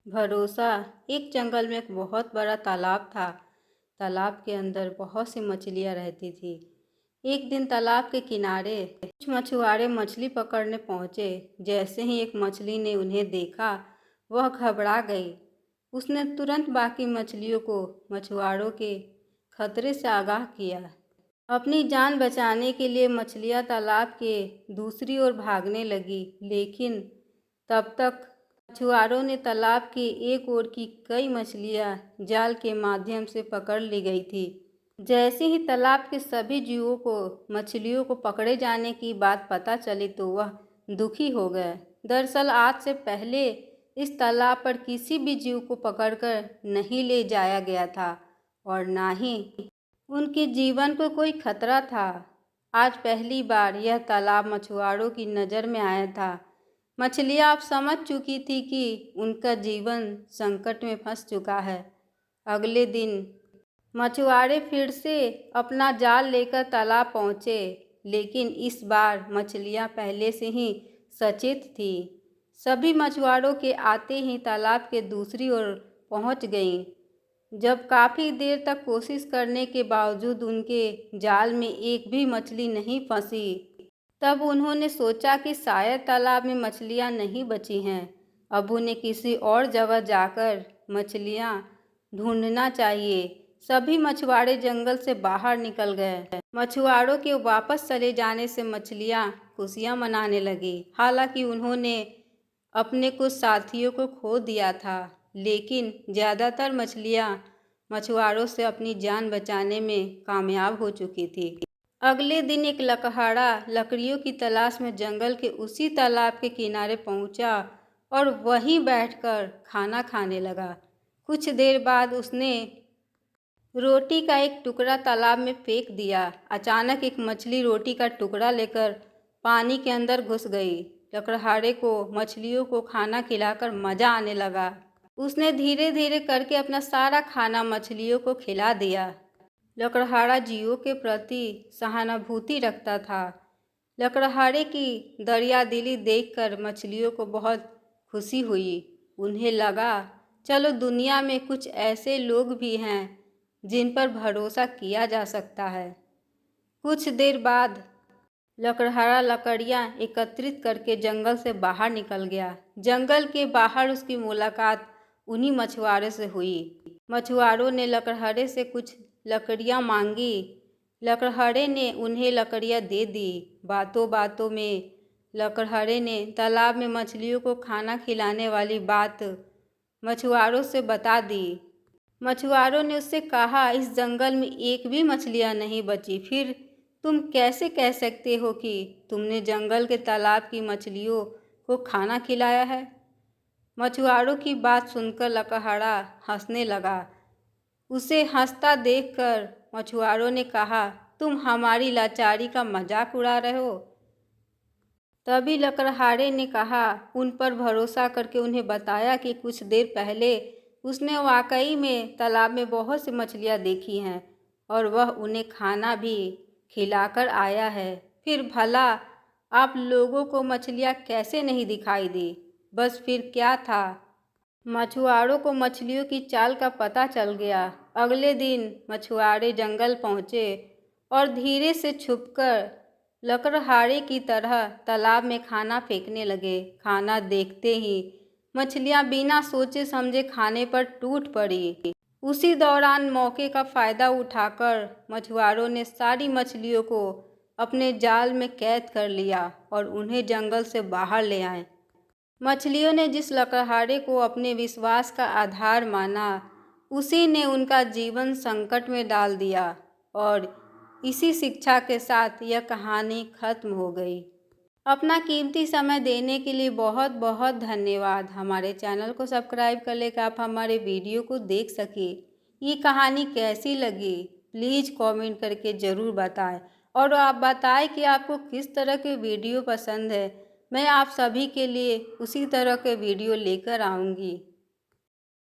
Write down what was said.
भरोसा। एक जंगल में एक बहुत बड़ा तालाब था। तालाब के अंदर बहुत सी मछलियाँ रहती थी। एक दिन तालाब के किनारे कुछ मछुआरे मछली पकड़ने पहुँचे। जैसे ही एक मछली ने उन्हें देखा, वह घबरा गई। उसने तुरंत बाकी मछलियों को मछुआरों के खतरे से आगाह किया। अपनी जान बचाने के लिए मछलियाँ तालाब के दूसरी ओर भागने लगी, लेकिन तब तक मछुआरों ने तालाब के एक ओर की कई मछलियाँ जाल के माध्यम से पकड़ ली गई थी। जैसे ही तालाब के सभी जीवों को मछलियों को पकड़े जाने की बात पता चली तो वह दुखी हो गए। दरअसल आज से पहले इस तालाब पर किसी भी जीव को पकड़कर नहीं ले जाया गया था और ना ही उनके जीवन को कोई खतरा था। आज पहली बार यह तालाब मछुआरों की नज़र में आया था। मछलियाँ अब समझ चुकी थी कि उनका जीवन संकट में फंस चुका है। अगले दिन मछुआरे फिर से अपना जाल लेकर तालाब पहुँचे, लेकिन इस बार मछलियाँ पहले से ही सचेत थी। सभी मछुआरों के आते ही तालाब के दूसरी ओर पहुँच गईं। जब काफ़ी देर तक कोशिश करने के बावजूद उनके जाल में एक भी मछली नहीं फंसी, तब उन्होंने सोचा कि शायद तालाब में मछलियाँ नहीं बची हैं। अब उन्हें किसी और जगह जाकर मछलियाँ ढूंढना चाहिए। सभी मछुआरे जंगल से बाहर निकल गए। मछुआरों के वापस चले जाने से मछलियाँ खुशियाँ मनाने लगी। हालांकि उन्होंने अपने कुछ साथियों को खो दिया था, लेकिन ज़्यादातर मछलियाँ मछुआरों से अपनी जान बचाने में कामयाब हो चुकी थी। अगले दिन एक लकड़हारा लकड़ियों की तलाश में जंगल के उसी तालाब के किनारे पहुंचा और वहीं बैठकर खाना खाने लगा। कुछ देर बाद उसने रोटी का एक टुकड़ा तालाब में फेंक दिया। अचानक एक मछली रोटी का टुकड़ा लेकर पानी के अंदर घुस गई। लकड़हारे को मछलियों को खाना खिलाकर मज़ा आने लगा। उसने धीरे धीरे करके अपना सारा खाना मछलियों को खिला दिया। लकड़हारा जीवों के प्रति सहानुभूति रखता था। लकड़हारे की दरियादिली देखकर मछलियों को बहुत खुशी हुई। उन्हें लगा, चलो दुनिया में कुछ ऐसे लोग भी हैं जिन पर भरोसा किया जा सकता है। कुछ देर बाद लकड़हारा लकड़ियाँ एकत्रित करके जंगल से बाहर निकल गया। जंगल के बाहर उसकी मुलाकात उन्हीं मछुआरों से हुई। मछुआरों ने लकड़हारे से कुछ लकड़ियाँ मांगी। लकड़हारे ने उन्हें लकड़ियाँ दे दी। बातों बातों में लकड़हारे ने तालाब में मछलियों को खाना खिलाने वाली बात मछुआरों से बता दी। मछुआरों ने उससे कहा, इस जंगल में एक भी मछलियाँ नहीं बची, फिर तुम कैसे कह सकते हो कि तुमने जंगल के तालाब की मछलियों को खाना खिलाया है? मछुआरों की बात सुनकर लकड़हारा हंसने लगा। उसे हंसता देखकर मछुआरों ने कहा, तुम हमारी लाचारी का मजाक उड़ा रहे हो? तभी लकड़हारे ने कहा, उन पर भरोसा करके उन्हें बताया कि कुछ देर पहले उसने वाकई में तालाब में बहुत सी मछलियाँ देखी हैं और वह उन्हें खाना भी खिलाकर आया है। फिर भला आप लोगों को मछलियाँ कैसे नहीं दिखाई दी? बस फिर क्या था? मछुआरों को मछलियों की चाल का पता चल गया। अगले दिन मछुआरे जंगल पहुँचे और धीरे से छुपकर लकड़हारे की तरह तालाब में खाना फेंकने लगे। खाना देखते ही मछलियाँ बिना सोचे समझे खाने पर टूट पड़ी। उसी दौरान मौके का फ़ायदा उठाकर मछुआरों ने सारी मछलियों को अपने जाल में कैद कर लिया और उन्हें जंगल से बाहर ले आए। मछलियों ने जिस लकड़हारे को अपने विश्वास का आधार माना, उसी ने उनका जीवन संकट में डाल दिया और इसी शिक्षा के साथ यह कहानी खत्म हो गई। अपना कीमती समय देने के लिए बहुत बहुत धन्यवाद। हमारे चैनल को सब्सक्राइब कर ले कि आप हमारे वीडियो को देख सकें। ये कहानी कैसी लगी प्लीज़ कमेंट करके ज़रूर बताएं और आप बताएं कि आपको किस तरह के वीडियो पसंद है। मैं आप सभी के लिए उसी तरह के वीडियो लेकर आऊँगी।